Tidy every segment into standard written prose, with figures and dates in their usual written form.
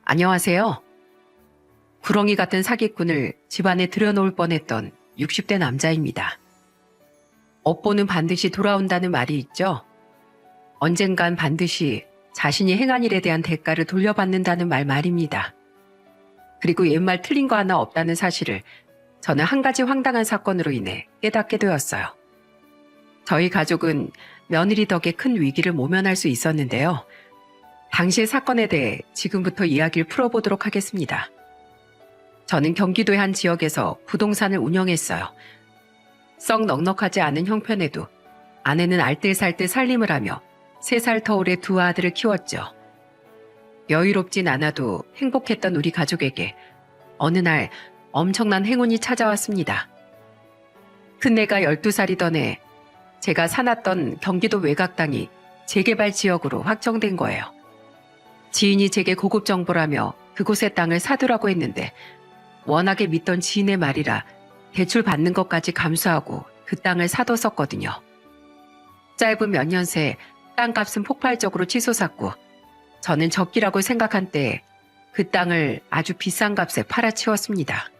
안녕하세요. 구렁이 같은 사기꾼을 집안에 들여놓을 뻔했던 60대 남자입니다. 업보는 반드시 돌아온다는 말이 있죠. 언젠간 반드시 자신이 행한 일에 대한 대가를 돌려받는다는 말입니다. 그리고 옛말 틀린 거 하나 없다는 사실을 저는 한 가지 황당한 사건으로 인해 깨닫게 되었어요. 저희 가족은 며느리 덕에 큰 위기를 모면할 수 있었는데요. 당시의 사건에 대해 지금부터 이야기를 풀어보도록 하겠습니다. 저는 경기도의 한 지역에서 부동산을 운영했어요. 썩 넉넉하지 않은 형편에도 아내는 알뜰살뜰 살림을 하며 3살 터울의 2 아들을 키웠죠. 여유롭진 않아도 행복했던 우리 가족에게 어느 날 엄청난 행운이 찾아왔습니다. 큰애가 12살이던 해 제가 사놨던 경기도 외곽 땅이 재개발 지역으로 확정된 거예요. 지인이 제게 고급 정보라며 그곳의 땅을 사두라고 했는데 워낙에 믿던 지인의 말이라 대출 받는 것까지 감수하고 그 땅을 사뒀었거든요. 짧은 몇 년 새 땅값은 폭발적으로 치솟았고 저는 적기라고 생각한 때에 그 땅을 아주 비싼 값에 팔아치웠습니다.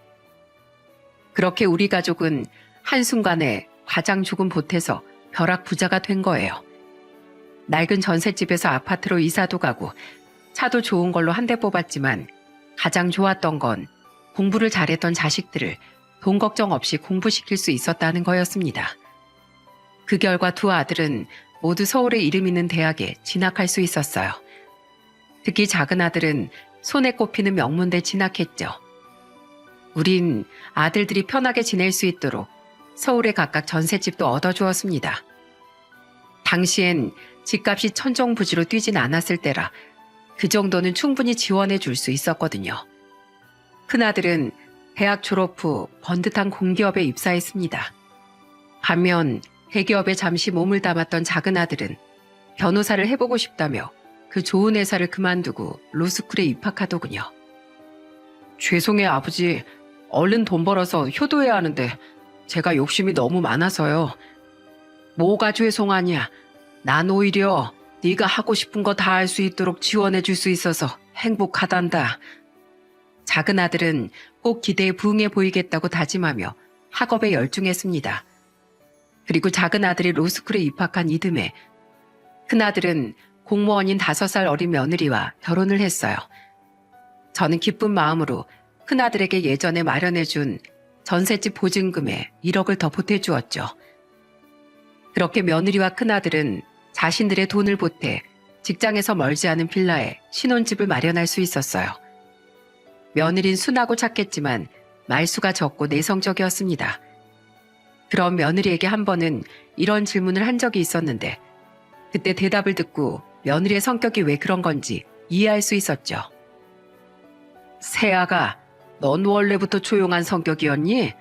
그렇게 우리 가족은 한순간에 가장 죽은 보태서 벼락 부자가 된 거예요. 낡은 전셋집에서 아파트로 이사도 가고 차도 좋은 걸로 한 대 뽑았지만 가장 좋았던 건 공부를 잘했던 자식들을 돈 걱정 없이 공부시킬 수 있었다는 거였습니다. 그 결과 2 아들은 모두 서울에 이름 있는 대학에 진학할 수 있었어요. 특히 작은 아들은 손에 꼽히는 명문대 진학했죠. 우린 아들들이 편하게 지낼 수 있도록 서울에 각각 전셋집도 얻어주었습니다. 당시엔 집값이 천정부지로 뛰진 않았을 때라 그 정도는 충분히 지원해 줄 수 있었거든요. 큰아들은 대학 졸업 후 번듯한 공기업에 입사했습니다. 반면 대기업에 잠시 몸을 담았던 작은 아들은 변호사를 해보고 싶다며 그 좋은 회사를 그만두고 로스쿨에 입학하더군요. 죄송해요 아버지. 얼른 돈 벌어서 효도해야 하는데 제가 욕심이 너무 많아서요. 뭐가 죄송하냐. 난 오히려 네가 하고 싶은 거 다 할 수 있도록 지원해 줄 수 있어서 행복하단다. 작은 아들은 꼭 기대에 부응해 보이겠다고 다짐하며 학업에 열중했습니다. 그리고 작은 아들이 로스쿨에 입학한 이듬해 큰아들은 공무원인 5살 어린 며느리와 결혼을 했어요. 저는 기쁜 마음으로 큰아들에게 예전에 마련해준 전셋집 보증금에 1억을 더 보태주었죠. 그렇게 며느리와 큰아들은 자신들의 돈을 보태 직장에서 멀지 않은 빌라에 신혼집을 마련할 수 있었어요. 며느린 순하고 착했지만 말수가 적고 내성적이었습니다. 그런 며느리에게 한 번은 이런 질문을 한 적이 있었는데 그때 대답을 듣고 며느리의 성격이 왜 그런 건지 이해할 수 있었죠. 새아가, 넌 원래부터 조용한 성격이었니?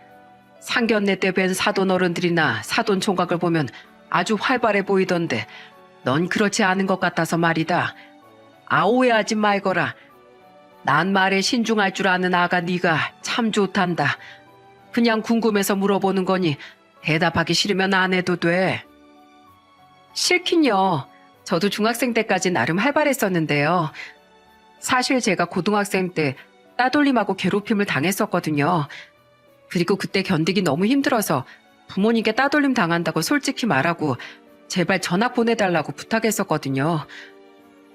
상견례 때 뵌 사돈 어른들이나 사돈 총각을 보면 아주 활발해 보이던데 넌 그렇지 않은 것 같아서 말이다. 오해하지 말거라. 난 말에 신중할 줄 아는 아가 네가 참 좋단다. 그냥 궁금해서 물어보는 거니 대답하기 싫으면 안 해도 돼. 싫긴요. 저도 중학생 때까지 나름 활발했었는데요. 사실 제가 고등학생 때 따돌림하고 괴롭힘을 당했었거든요. 그리고 그때 견디기 너무 힘들어서 부모님께 따돌림 당한다고 솔직히 말하고 제발 전학 보내달라고 부탁했었거든요.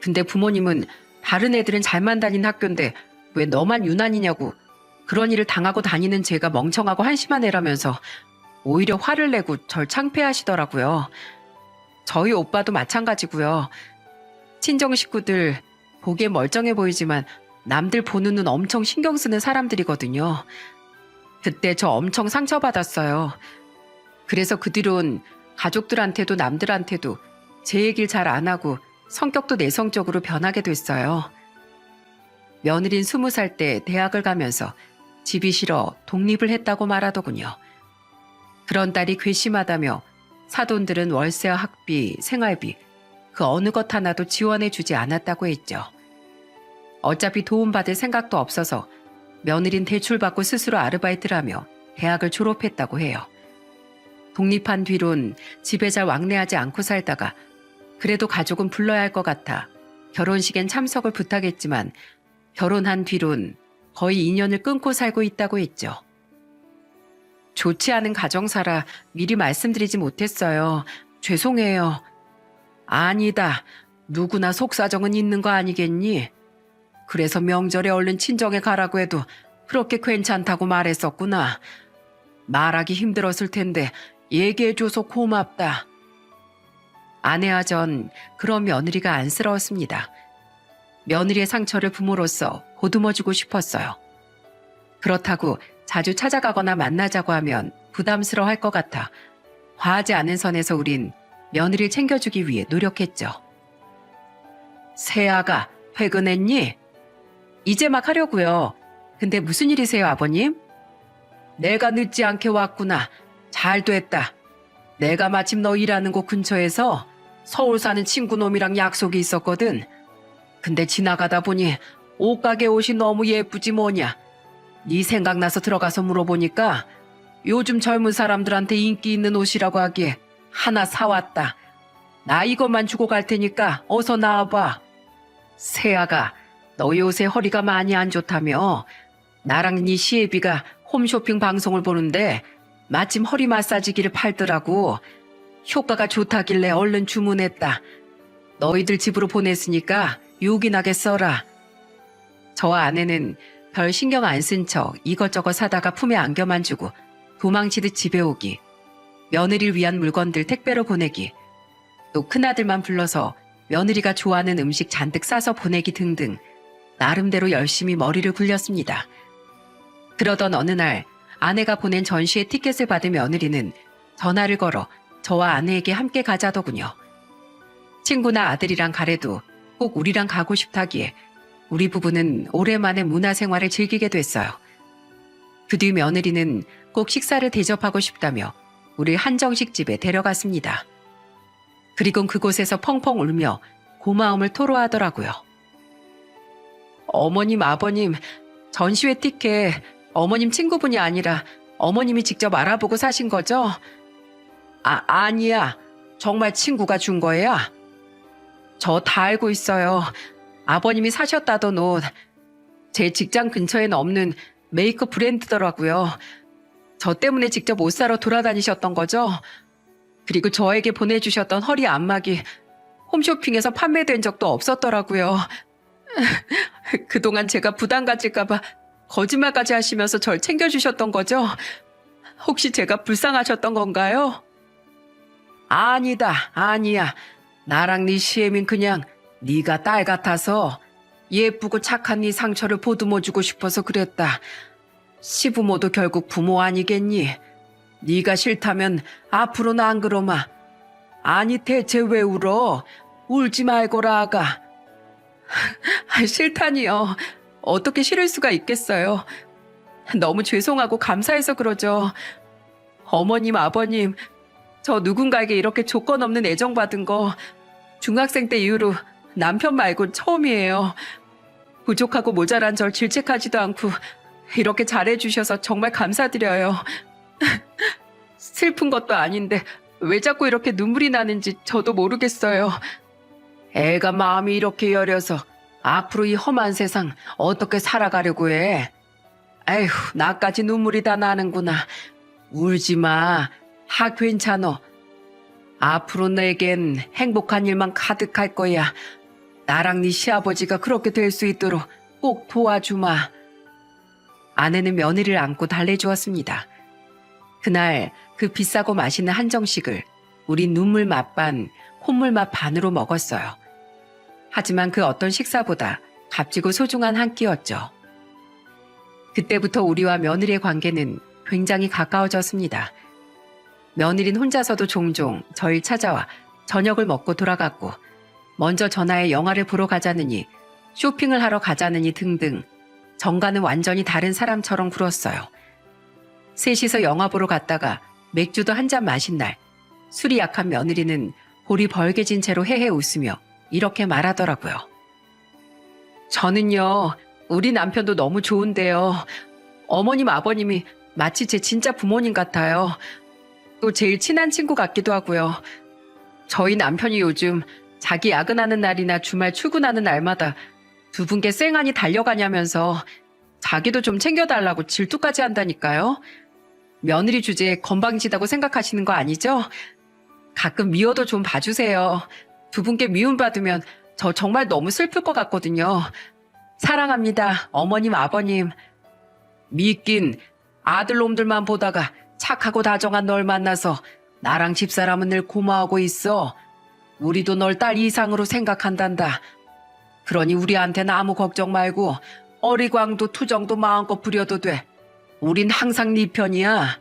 근데 부모님은 다른 애들은 잘만 다닌 학교인데 왜 너만 유난이냐고 그런 일을 당하고 다니는 제가 멍청하고 한심한 애라면서 오히려 화를 내고 절 창피하시더라고요. 저희 오빠도 마찬가지고요. 친정 식구들 보기에 멀쩡해 보이지만 남들 보는 눈 엄청 신경 쓰는 사람들이거든요. 그때 저 엄청 상처받았어요. 그래서 그 뒤론 가족들한테도 남들한테도 제 얘기를 잘 안 하고 성격도 내성적으로 변하게 됐어요. 며느린 20살 때 대학을 가면서 집이 싫어 독립을 했다고 말하더군요. 그런 딸이 괘씸하다며 사돈들은 월세와 학비, 생활비 그 어느 것 하나도 지원해 주지 않았다고 했죠. 어차피 도움받을 생각도 없어서 며느린 대출받고 스스로 아르바이트를 하며 대학을 졸업했다고 해요. 독립한 뒤론 집에 잘 왕래하지 않고 살다가 그래도 가족은 불러야 할 것 같아 결혼식엔 참석을 부탁했지만 결혼한 뒤론 거의 인연을 끊고 살고 있다고 했죠. 좋지 않은 가정사라 미리 말씀드리지 못했어요. 죄송해요. 아니다. 누구나 속사정은 있는 거 아니겠니? 그래서 명절에 얼른 친정에 가라고 해도 그렇게 괜찮다고 말했었구나. 말하기 힘들었을 텐데 얘기해줘서 고맙다. 아내와 전 그런 며느리가 안쓰러웠습니다. 며느리의 상처를 부모로서 보듬어주고 싶었어요. 그렇다고 자주 찾아가거나 만나자고 하면 부담스러워할 것 같아 과하지 않은 선에서 우린 며느리를 챙겨주기 위해 노력했죠. 세아가 퇴근했니? 이제 막 하려고요. 근데 무슨 일이세요, 아버님? 내가 늦지 않게 왔구나. 잘 됐다. 내가 마침 너 일하는 곳 근처에서 서울 사는 친구놈이랑 약속이 있었거든. 근데 지나가다 보니 옷가게 옷이 너무 예쁘지 뭐냐. 네 생각나서 들어가서 물어보니까 요즘 젊은 사람들한테 인기 있는 옷이라고 하기에 하나 사왔다. 나 이것만 주고 갈 테니까 어서 나와봐. 세아가 너 요새 허리가 많이 안 좋다며 나랑 네 시애비가 홈쇼핑 방송을 보는데 마침 허리 마사지기를 팔더라고. 효과가 좋다길래 얼른 주문했다. 너희들 집으로 보냈으니까 요긴하게 써라. 저와 아내는 별 신경 안 쓴 척 이것저것 사다가 품에 안겨만 주고 도망치듯 집에 오기, 며느리를 위한 물건들 택배로 보내기, 또 큰아들만 불러서 며느리가 좋아하는 음식 잔뜩 싸서 보내기 등등 나름대로 열심히 머리를 굴렸습니다. 그러던 어느 날 아내가 보낸 전시회 티켓을 받은 며느리는 전화를 걸어 저와 아내에게 함께 가자더군요. 친구나 아들이랑 가래도 꼭 우리랑 가고 싶다기에 우리 부부는 오랜만에 문화생활을 즐기게 됐어요. 그 뒤 며느리는 꼭 식사를 대접하고 싶다며 우리 한정식집에 데려갔습니다. 그리곤 그곳에서 펑펑 울며 고마움을 토로하더라고요. 어머님, 아버님, 전시회 티켓 어머님 친구분이 아니라 어머님이 직접 알아보고 사신 거죠? 아니야. 정말 친구가 준 거야. 저 다 알고 있어요. 아버님이 사셨다던 옷. 제 직장 근처에는 없는 메이크업 브랜드더라고요. 저 때문에 직접 옷 사러 돌아다니셨던 거죠? 그리고 저에게 보내주셨던 허리 안마기 홈쇼핑에서 판매된 적도 없었더라고요. 그동안 제가 부담 가질까봐 거짓말까지 하시면서 절 챙겨주셨던 거죠? 혹시 제가 불쌍하셨던 건가요? 아니야. 나랑 네 시애민 그냥 네가 딸 같아서 예쁘고 착한 네 상처를 보듬어주고 싶어서 그랬다. 시부모도 결국 부모 아니겠니? 네가 싫다면 앞으로는 안 그러마. 아니 대체 왜 울어? 울지 말거라 아가. 싫다니요. 어떻게 싫을 수가 있겠어요. 너무 죄송하고 감사해서 그러죠. 어머님, 아버님, 저 누군가에게 이렇게 조건 없는 애정받은 거 중학생 때 이후로 남편 말곤 처음이에요. 부족하고 모자란 절 질책하지도 않고 이렇게 잘해주셔서 정말 감사드려요. 슬픈 것도 아닌데 왜 자꾸 이렇게 눈물이 나는지 저도 모르겠어요. 애가 마음이 이렇게 여려서 앞으로 이 험한 세상 어떻게 살아가려고 해. 에휴, 나까지 눈물이 다 나는구나. 울지 마. 괜찮어. 앞으로 내겐 행복한 일만 가득할 거야. 나랑 네 시아버지가 그렇게 될 수 있도록 꼭 도와주마. 아내는 며느리를 안고 달래주었습니다. 그날 그 비싸고 맛있는 한정식을 우린 눈물 맛 반, 콧물 맛 반으로 먹었어요. 하지만 그 어떤 식사보다 값지고 소중한 한 끼였죠. 그때부터 우리와 며느리의 관계는 굉장히 가까워졌습니다. 며느리는 혼자서도 종종 저를 찾아와 저녁을 먹고 돌아갔고 먼저 전화해 영화를 보러 가자느니 쇼핑을 하러 가자느니 등등 정과는 완전히 다른 사람처럼 굴었어요. 셋이서 영화 보러 갔다가 맥주도 한 잔 마신 날 술이 약한 며느리는 볼이 벌개진 채로 헤헤 웃으며 이렇게 말하더라고요. 저는요, 우리 남편도 너무 좋은데요. 어머님, 아버님이 마치 제 진짜 부모님 같아요. 또 제일 친한 친구 같기도 하고요. 저희 남편이 요즘 자기 야근하는 날이나 주말 출근하는 날마다 두 분께 쌩안이 달려가냐면서 자기도 좀 챙겨달라고 질투까지 한다니까요. 며느리 주제에 건방지다고 생각하시는 거 아니죠? 가끔 미워도 좀 봐주세요. 두 분께 미움받으면 저 정말 너무 슬플 것 같거든요. 사랑합니다, 어머님, 아버님. 믿긴 아들놈들만 보다가 착하고 다정한 널 만나서 나랑 집사람은 늘 고마워하고 있어. 우리도 널 딸 이상으로 생각한단다. 그러니 우리한테는 아무 걱정 말고 어리광도 투정도 마음껏 부려도 돼. 우린 항상 네 편이야.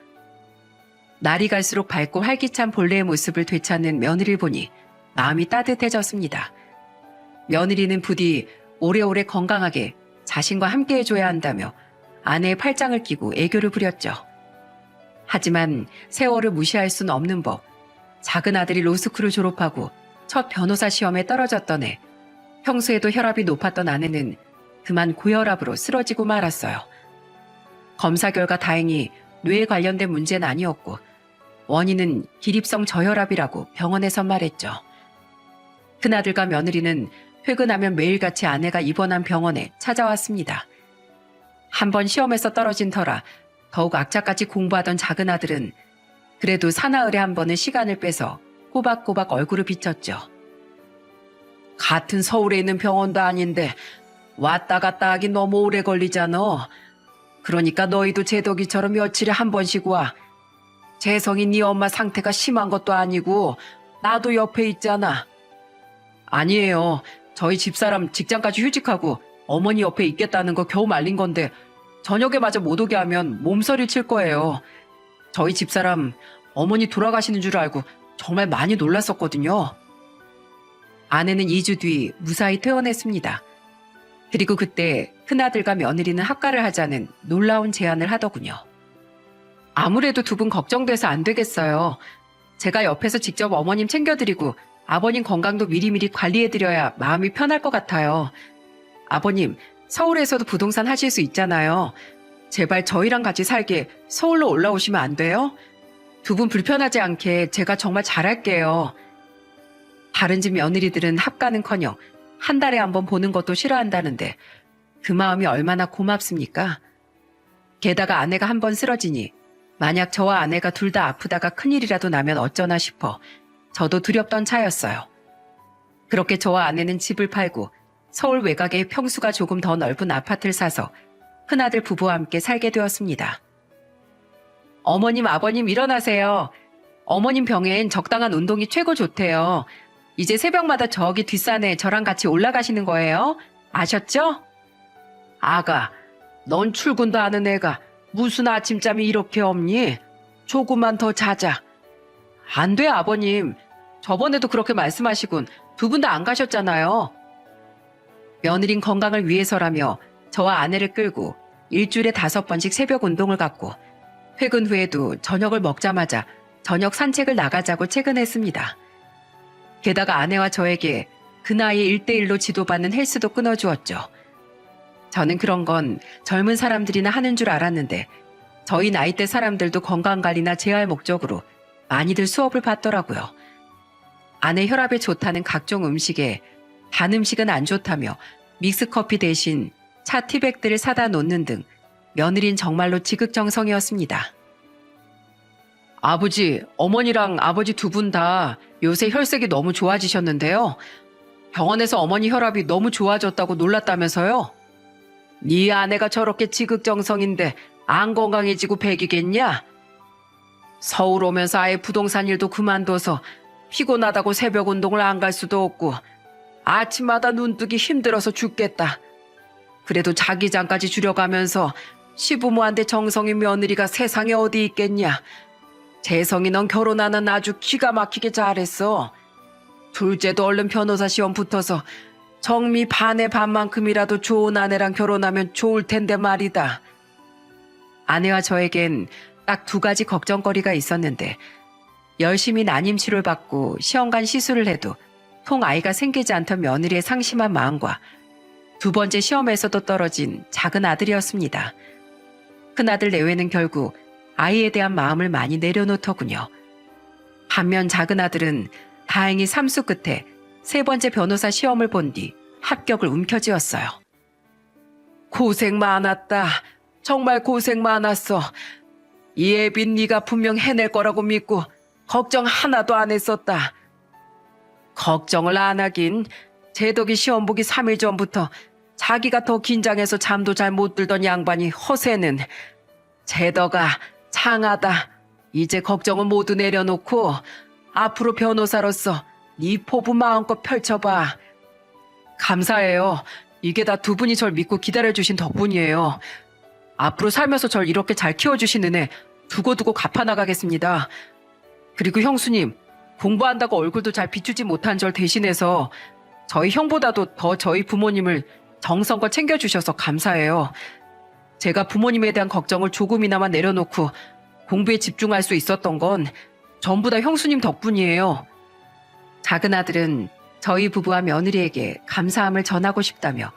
날이 갈수록 밝고 활기찬 본래의 모습을 되찾는 며느리를 보니 마음이 따뜻해졌습니다. 며느리는 부디 오래오래 건강하게 자신과 함께 해줘야 한다며 아내의 팔짱을 끼고 애교를 부렸죠. 하지만 세월을 무시할 수는 없는 법. 작은 아들이 로스쿨을 졸업하고 첫 변호사 시험에 떨어졌던 해, 평소에도 혈압이 높았던 아내는 그만 고혈압으로 쓰러지고 말았어요. 검사 결과 다행히 뇌에 관련된 문제는 아니었고 원인은 기립성 저혈압이라고 병원에서 말했죠. 큰아들과 며느리는 퇴근하면 매일같이 아내가 입원한 병원에 찾아왔습니다. 한 번 시험에서 떨어진 터라 더욱 악착같이 공부하던 작은 아들은 그래도 사나흘에 한 번은 시간을 빼서 꼬박꼬박 얼굴을 비쳤죠. 같은 서울에 있는 병원도 아닌데 왔다 갔다 하기 너무 오래 걸리잖아. 그러니까 너희도 제덕이처럼 며칠에 한 번씩 와. 재성이 네 엄마 상태가 심한 것도 아니고 나도 옆에 있잖아. 아니에요. 저희 집사람 직장까지 휴직하고 어머니 옆에 있겠다는 거 겨우 말린 건데 저녁에 마저 못 오게 하면 몸서리를 칠 거예요. 저희 집사람 어머니 돌아가시는 줄 알고 정말 많이 놀랐었거든요. 아내는 2주 뒤 무사히 퇴원했습니다. 그리고 그때 큰아들과 며느리는 합가를 하자는 놀라운 제안을 하더군요. 아무래도 두 분 걱정돼서 안 되겠어요. 제가 옆에서 직접 어머님 챙겨드리고 아버님 건강도 미리미리 관리해드려야 마음이 편할 것 같아요. 아버님, 서울에서도 부동산 하실 수 있잖아요. 제발 저희랑 같이 살게 서울로 올라오시면 안 돼요? 두 분 불편하지 않게 제가 정말 잘할게요. 다른 집 며느리들은 합가는커녕 한 달에 한 번 보는 것도 싫어한다는데 그 마음이 얼마나 고맙습니까? 게다가 아내가 한 번 쓰러지니 만약 저와 아내가 둘 다 아프다가 큰일이라도 나면 어쩌나 싶어 저도 두렵던 차였어요. 그렇게 저와 아내는 집을 팔고 서울 외곽에 평수가 조금 더 넓은 아파트를 사서 큰아들 부부와 함께 살게 되었습니다. 어머님, 아버님 일어나세요. 어머님 병엔 적당한 운동이 최고 좋대요. 이제 새벽마다 저기 뒷산에 저랑 같이 올라가시는 거예요. 아셨죠? 아가, 넌 출근도 하는 애가 무슨 아침잠이 이렇게 없니? 조금만 더 자자. 안 돼, 아버님. 저번에도 그렇게 말씀하시곤 두 분 다 안 가셨잖아요. 며느린 건강을 위해서라며 저와 아내를 끌고 일주일에 5번씩 새벽 운동을 갔고 퇴근 후에도 저녁을 먹자마자 저녁 산책을 나가자고 체근했습니다. 게다가 아내와 저에게 그 나이에 1대1로 지도받는 헬스도 끊어주었죠. 저는 그런 건 젊은 사람들이나 하는 줄 알았는데 저희 나이대 사람들도 건강관리나 재활 목적으로 많이들 수업을 받더라고요. 아내 혈압에 좋다는 각종 음식에 단 음식은 안 좋다며 믹스커피 대신 차 티백들을 사다 놓는 등 며느린 정말로 지극정성이었습니다. 아버지, 어머니랑 아버지 두 분 다 요새 혈색이 너무 좋아지셨는데요. 병원에서 어머니 혈압이 너무 좋아졌다고 놀랐다면서요? 네 아내가 저렇게 지극정성인데 안 건강해지고 백이겠냐? 서울 오면서 아예 부동산 일도 그만둬서 피곤하다고 새벽 운동을 안 갈 수도 없고 아침마다 눈뜨기 힘들어서 죽겠다. 그래도 자기장까지 줄여가면서 시부모한테 정성인 며느리가 세상에 어디 있겠냐. 재성이 넌 결혼하는 아주 기가 막히게 잘했어. 둘째도 얼른 변호사 시험 붙어서 정미 반의 반만큼이라도 좋은 아내랑 결혼하면 좋을 텐데 말이다. 아내와 저에겐 딱 2가지 걱정거리가 있었는데 열심히 난임 치료를 받고 시험관 시술을 해도 통 아이가 생기지 않던 며느리의 상심한 마음과 2번째 시험에서도 떨어진 작은 아들이었습니다. 큰아들 내외는 결국 아이에 대한 마음을 많이 내려놓더군요. 반면 작은 아들은 다행히 삼수 끝에 3번째 변호사 시험을 본 뒤 합격을 움켜쥐었어요. 고생 많았다. 정말 고생 많았어. 예빈 네가 분명 해낼 거라고 믿고 걱정 하나도 안 했었다. 걱정을 안 하긴 제덕이 시험 보기 3일 전부터 자기가 더 긴장해서 잠도 잘 못 들던 양반이 허세는 제덕아 장하다. 이제 걱정은 모두 내려놓고 앞으로 변호사로서 네 포부 마음껏 펼쳐봐. 감사해요. 이게 다 두 분이 절 믿고 기다려주신 덕분이에요. 앞으로 살면서 절 이렇게 잘 키워주신 은혜 두고두고 갚아나가겠습니다. 그리고 형수님, 공부한다고 얼굴도 잘 비추지 못한 절 대신해서 저희 형보다도 더 저희 부모님을 정성껏 챙겨주셔서 감사해요. 제가 부모님에 대한 걱정을 조금이나마 내려놓고 공부에 집중할 수 있었던 건 전부 다 형수님 덕분이에요. 작은 아들은 저희 부부와 며느리에게 감사함을 전하고 싶다며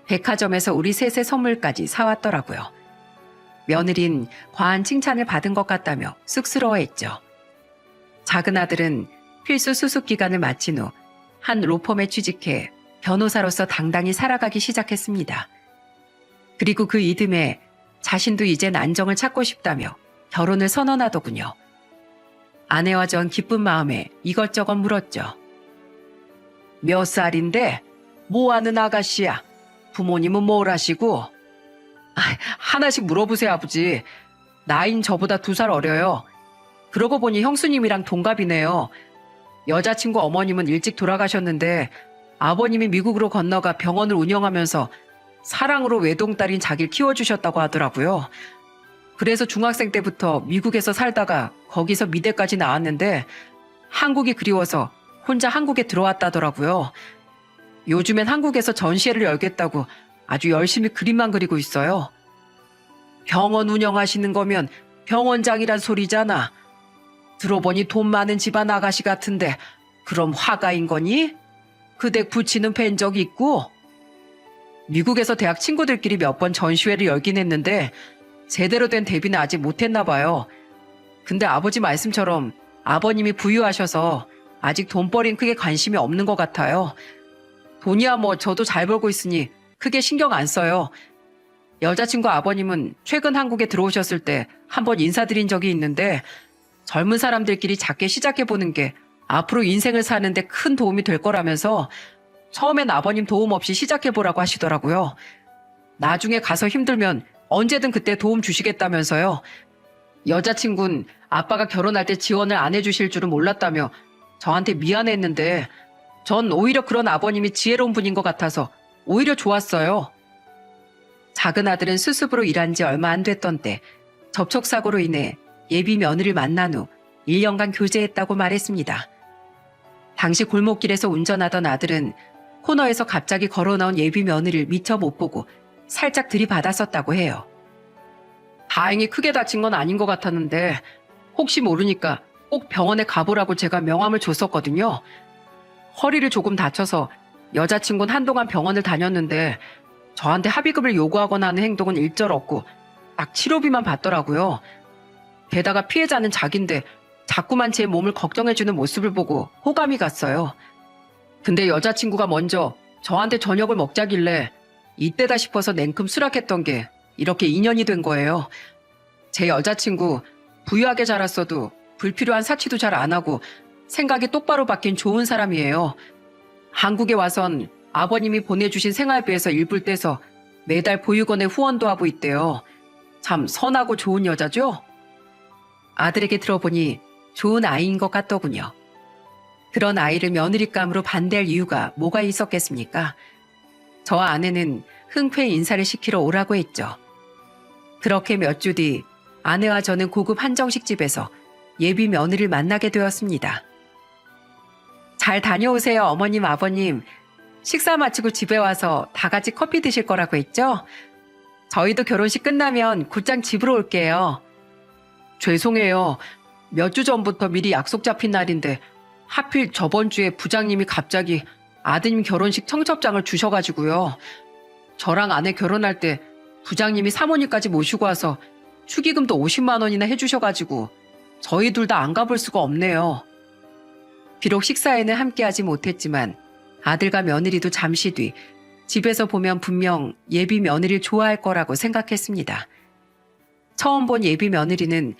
백화점에서 우리 셋의 선물까지 사왔더라고요. 며느린 과한 칭찬을 받은 것 같다며 쑥스러워했죠. 작은 아들은 필수 수습 기간을 마친 후 한 로펌에 취직해 변호사로서 당당히 살아가기 시작했습니다. 그리고 그 이듬해 자신도 이젠 안정을 찾고 싶다며 결혼을 선언하더군요. 아내와 전 기쁜 마음에 이것저것 물었죠. 몇 살인데? 뭐하는 아가씨야? 부모님은 뭘 하시고? 하나씩 물어보세요, 아버지. 나이는 저보다 2살 어려요. 그러고 보니 형수님이랑 동갑이네요. 여자친구 어머님은 일찍 돌아가셨는데 아버님이 미국으로 건너가 병원을 운영하면서 사랑으로 외동딸인 자기를 키워주셨다고 하더라고요. 그래서 중학생 때부터 미국에서 살다가 거기서 미대까지 나왔는데 한국이 그리워서 혼자 한국에 들어왔다더라고요. 요즘엔 한국에서 전시회를 열겠다고 아주 열심히 그림만 그리고 있어요. 병원 운영하시는 거면 병원장이란 소리잖아. 들어보니 돈 많은 집안 아가씨 같은데 그럼 화가인 거니? 그 댁 부치는 뵌 적 있고? 미국에서 대학 친구들끼리 몇 번 전시회를 열긴 했는데 제대로 된 데뷔는 아직 못했나 봐요. 근데 아버지 말씀처럼 아버님이 부유하셔서 아직 돈벌이는 크게 관심이 없는 것 같아요. 돈이야 뭐 저도 잘 벌고 있으니 크게 신경 안 써요. 여자친구 아버님은 최근 한국에 들어오셨을 때 한번 인사드린 적이 있는데 젊은 사람들끼리 작게 시작해보는 게 앞으로 인생을 사는데 큰 도움이 될 거라면서 처음엔 아버님 도움 없이 시작해보라고 하시더라고요. 나중에 가서 힘들면 언제든 그때 도움 주시겠다면서요. 여자친구는 아빠가 결혼할 때 지원을 안 해주실 줄은 몰랐다며 저한테 미안해했는데 전 오히려 그런 아버님이 지혜로운 분인 것 같아서 오히려 좋았어요. 작은 아들은 수습으로 일한 지 얼마 안 됐던 때 접촉사고로 인해 예비 며느리를 만난 후 1년간 교제했다고 말했습니다. 당시 골목길에서 운전하던 아들은 코너에서 갑자기 걸어나온 예비 며느리를 미처 못 보고 살짝 들이받았었다고 해요. 다행히 크게 다친 건 아닌 것 같았는데 혹시 모르니까 꼭 병원에 가보라고 제가 명함을 줬었거든요. 허리를 조금 다쳐서 여자친구는 한동안 병원을 다녔는데 저한테 합의금을 요구하거나 하는 행동은 일절 없고 딱 치료비만 받더라고요. 게다가 피해자는 자기인데 자꾸만 제 몸을 걱정해주는 모습을 보고 호감이 갔어요. 근데 여자친구가 먼저 저한테 저녁을 먹자길래 이때다 싶어서 냉큼 수락했던 게 이렇게 인연이 된 거예요. 제 여자친구 부유하게 자랐어도 불필요한 사치도 잘 안 하고 생각이 똑바로 바뀐 좋은 사람이에요. 한국에 와선 아버님이 보내주신 생활비에서 일부를 떼서 매달 보육원에 후원도 하고 있대요. 참 선하고 좋은 여자죠? 아들에게 들어보니 좋은 아이인 것 같더군요. 그런 아이를 며느리감으로 반대할 이유가 뭐가 있었겠습니까? 저와 아내는 흔쾌히 인사를 시키러 오라고 했죠. 그렇게 몇 주 뒤 아내와 저는 고급 한정식 집에서 예비 며느리를 만나게 되었습니다. 잘 다녀오세요, 어머님, 아버님. 식사 마치고 집에 와서 다 같이 커피 드실 거라고 했죠? 저희도 결혼식 끝나면 곧장 집으로 올게요. 죄송해요. 몇 주 전부터 미리 약속 잡힌 날인데 하필 저번 주에 부장님이 갑자기 아드님 결혼식 청첩장을 주셔가지고요. 저랑 아내 결혼할 때 부장님이 사모님까지 모시고 와서 축의금도 50만 원이나 해주셔가지고 저희 둘 다 안 가볼 수가 없네요. 비록 식사에는 함께하지 못했지만 아들과 며느리도 잠시 뒤 집에서 보면 분명 예비 며느리를 좋아할 거라고 생각했습니다. 처음 본 예비 며느리는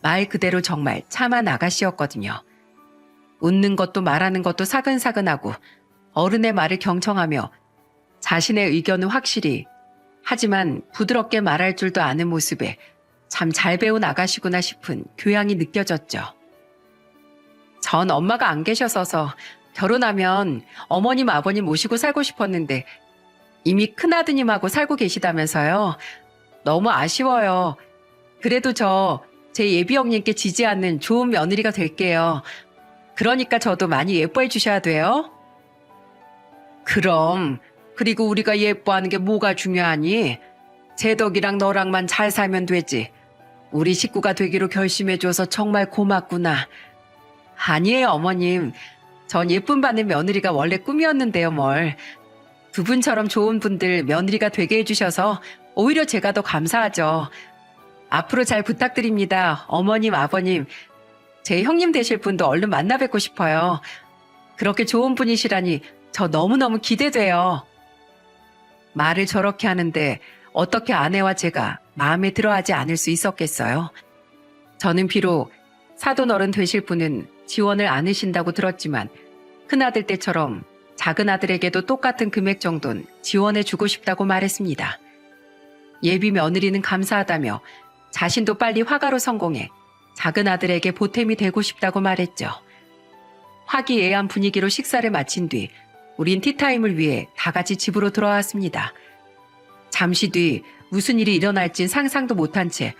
말 그대로 정말 참한 아가씨였거든요. 웃는 것도 말하는 것도 사근사근하고 어른의 말을 경청하며 자신의 의견은 확실히 하지만 부드럽게 말할 줄도 아는 모습에 참 잘 배운 아가씨구나 싶은 교양이 느껴졌죠. 전 엄마가 안 계셔서 결혼하면 어머님 아버님 모시고 살고 싶었는데 이미 큰아드님하고 살고 계시다면서요. 너무 아쉬워요. 그래도 제 예비 형님께 지지 않는 좋은 며느리가 될게요. 그러니까 저도 많이 예뻐해 주셔야 돼요. 그럼 그리고 우리가 예뻐하는 게 뭐가 중요하니? 제덕이랑 너랑만 잘 살면 되지. 우리 식구가 되기로 결심해줘서 정말 고맙구나. 아니에요 어머님. 전 예쁨 받는 며느리가 원래 꿈이었는데요 뭘. 두 분처럼 좋은 분들 며느리가 되게 해주셔서 오히려 제가 더 감사하죠. 앞으로 잘 부탁드립니다. 어머님 아버님. 제 형님 되실 분도 얼른 만나 뵙고 싶어요. 그렇게 좋은 분이시라니 저 너무너무 기대돼요. 말을 저렇게 하는데 어떻게 아내와 제가 마음에 들어하지 않을 수 있었겠어요. 저는 비록 사돈어른 되실 분은 지원을 않으신다고 들었지만 큰아들 때처럼 작은아들에게도 똑같은 금액 정도는 지원해주고 싶다고 말했습니다. 예비 며느리는 감사하다며 자신도 빨리 화가로 성공해 작은아들에게 보탬이 되고 싶다고 말했죠. 화기애애한 분위기로 식사를 마친 뒤 우린 티타임을 위해 다 같이 집으로 돌아왔습니다. 잠시 뒤 무슨 일이 일어날진 상상도 못한 채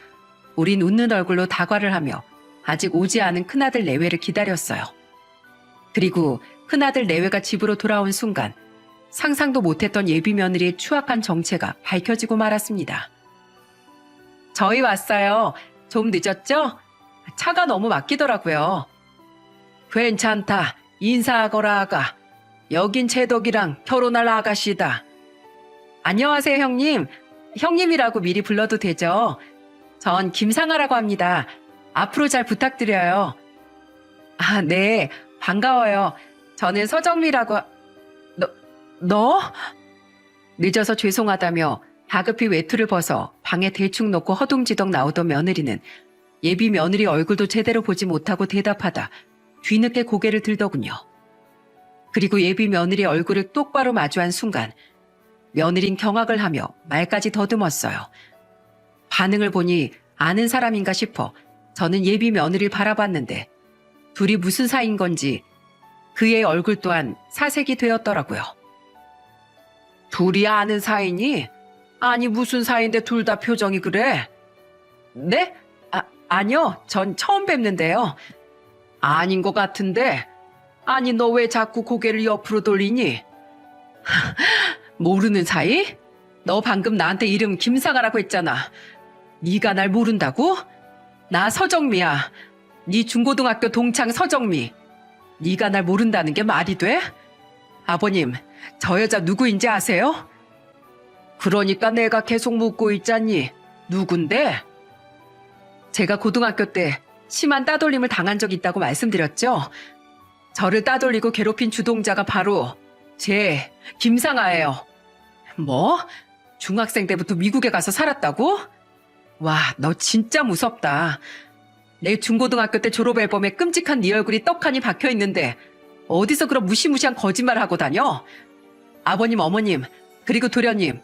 우린 웃는 얼굴로 다과를 하며 아직 오지 않은 큰아들 내외를 기다렸어요. 그리고 큰아들 내외가 집으로 돌아온 순간 상상도 못했던 예비 며느리의 추악한 정체가 밝혀지고 말았습니다. 저희 왔어요. 좀 늦었죠? 차가 너무 막히더라고요. 괜찮다. 인사하거라 아가. 여긴 제덕이랑 결혼할 아가씨다. 안녕하세요 형님. 형님이라고 미리 불러도 되죠? 전 김상아라고 합니다. 앞으로 잘 부탁드려요. 아, 네. 반가워요. 저는 서정미라고... 너? 늦어서 죄송하다며 다급히 외투를 벗어 방에 대충 놓고 허둥지둥 나오던 며느리는 예비 며느리 얼굴도 제대로 보지 못하고 대답하다 뒤늦게 고개를 들더군요. 그리고 예비 며느리 얼굴을 똑바로 마주한 순간 며느린 경악을 하며 말까지 더듬었어요. 반응을 보니 아는 사람인가 싶어 저는 예비 며느리를 바라봤는데 둘이 무슨 사이인 건지 그의 얼굴 또한 사색이 되었더라고요. 둘이 아는 사이니? 아니 무슨 사이인데 둘 다 표정이 그래? 네? 아니요. 전 처음 뵙는데요. 아닌 것 같은데. 아니 너 왜 자꾸 고개를 옆으로 돌리니? 모르는 사이? 너 방금 나한테 이름 김상아라고 했잖아. 네가 날 모른다고? 나 서정미야. 네 중고등학교 동창 서정미. 네가 날 모른다는 게 말이 돼? 아버님, 저 여자 누구인지 아세요? 그러니까 내가 계속 묻고 있잖니. 누군데? 제가 고등학교 때 심한 따돌림을 당한 적 있다고 말씀드렸죠? 저를 따돌리고 괴롭힌 주동자가 바로 제 김상아예요. 뭐? 중학생 때부터 미국에 가서 살았다고? 와, 너 진짜 무섭다. 내 중고등학교 때 졸업 앨범에 끔찍한 네 얼굴이 떡하니 박혀있는데 어디서 그런 무시무시한 거짓말을 하고 다녀? 아버님, 어머님, 그리고 도련님.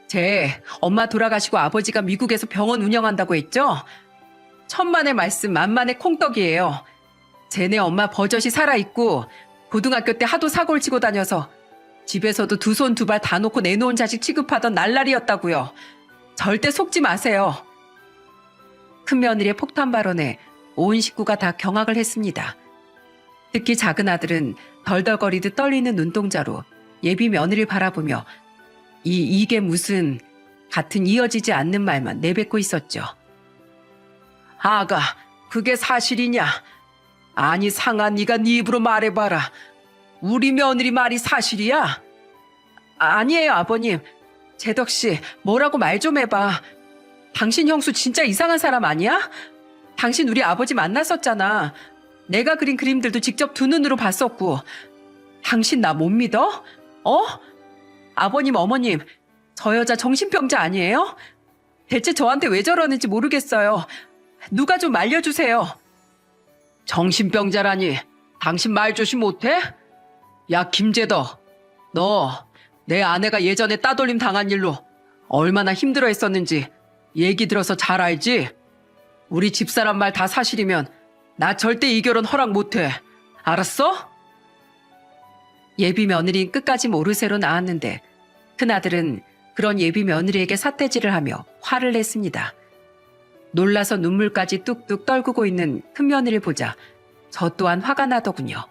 제 엄마 돌아가시고 아버지가 미국에서 병원 운영한다고 했죠? 천만의 말씀 만만의 콩떡이에요. 쟤네 엄마 버젓이 살아있고 고등학교 때 하도 사고를 치고 다녀서 집에서도 두 손 두 발 다 놓고 내놓은 자식 취급하던 날라리였다고요. 절대 속지 마세요. 큰며느리의 폭탄 발언에 온 식구가 다 경악을 했습니다. 특히 작은아들은 덜덜거리듯 떨리는 눈동자로 예비 며느리를 바라보며 이게 무슨 같은 이어지지 않는 말만 내뱉고 있었죠. 아가, 그게 사실이냐? 아니 상아 네가 네 입으로 말해봐라. 우리 며느리 말이 사실이야? 아니에요 아버님. 제덕씨 뭐라고 말 좀 해봐. 당신 형수 진짜 이상한 사람 아니야? 당신 우리 아버지 만났었잖아. 내가 그린 그림들도 직접 두 눈으로 봤었고. 당신 나 못 믿어? 어? 아버님, 어머님, 저 여자 정신병자 아니에요? 대체 저한테 왜 저러는지 모르겠어요. 누가 좀 알려주세요. 정신병자라니, 당신 말 조심 못해? 야, 김재덕, 너 내 아내가 예전에 따돌림 당한 일로 얼마나 힘들어 했었는지 얘기 들어서 잘 알지? 우리 집사람 말 다 사실이면 나 절대 이 결혼 허락 못해. 알았어? 예비 며느리는 끝까지 모르쇠로 나왔는데 큰아들은 그런 예비 며느리에게 삿대질을 하며 화를 냈습니다. 놀라서 눈물까지 뚝뚝 떨구고 있는 큰며느리를 보자 저 또한 화가 나더군요.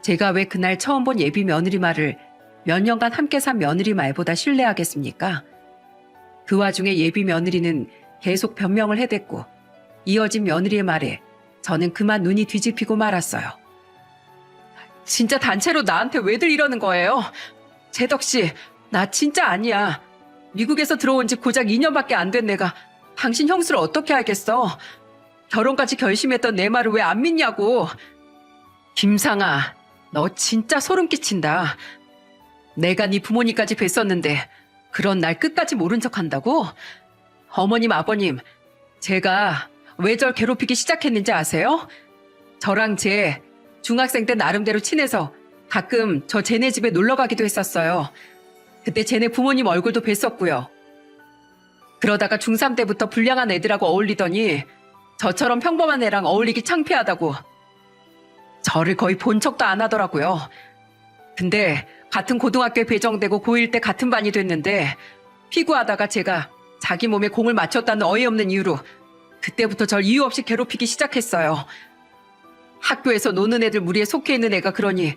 제가 왜 그날 처음 본 예비 며느리 말을 몇 년간 함께 산 며느리 말보다 신뢰하겠습니까? 그 와중에 예비 며느리는 계속 변명을 해댔고 이어진 며느리의 말에 저는 그만 눈이 뒤집히고 말았어요. 진짜 단체로 나한테 왜들 이러는 거예요? 재덕씨, 나 진짜 아니야. 미국에서 들어온 지 고작 2년밖에 안 된 내가 당신 형수를 어떻게 알겠어? 결혼까지 결심했던 내 말을 왜 안 믿냐고. 김상아, 너 진짜 소름 끼친다. 내가 네 부모님까지 뵀었는데 그런 날 끝까지 모른 척한다고? 어머님, 아버님, 제가 왜 절 괴롭히기 시작했는지 아세요? 저랑 쟤 중학생 때 나름대로 친해서 가끔 저 쟤네 집에 놀러 가기도 했었어요. 그때 쟤네 부모님 얼굴도 뵀었고요. 그러다가 중3 때부터 불량한 애들하고 어울리더니 저처럼 평범한 애랑 어울리기 창피하다고 저를 거의 본 척도 안 하더라고요. 근데 같은 고등학교에 배정되고 고1 때 같은 반이 됐는데 피구하다가 제가 자기 몸에 공을 맞췄다는 어이없는 이유로 그때부터 절 이유 없이 괴롭히기 시작했어요. 학교에서 노는 애들 무리에 속해 있는 애가 그러니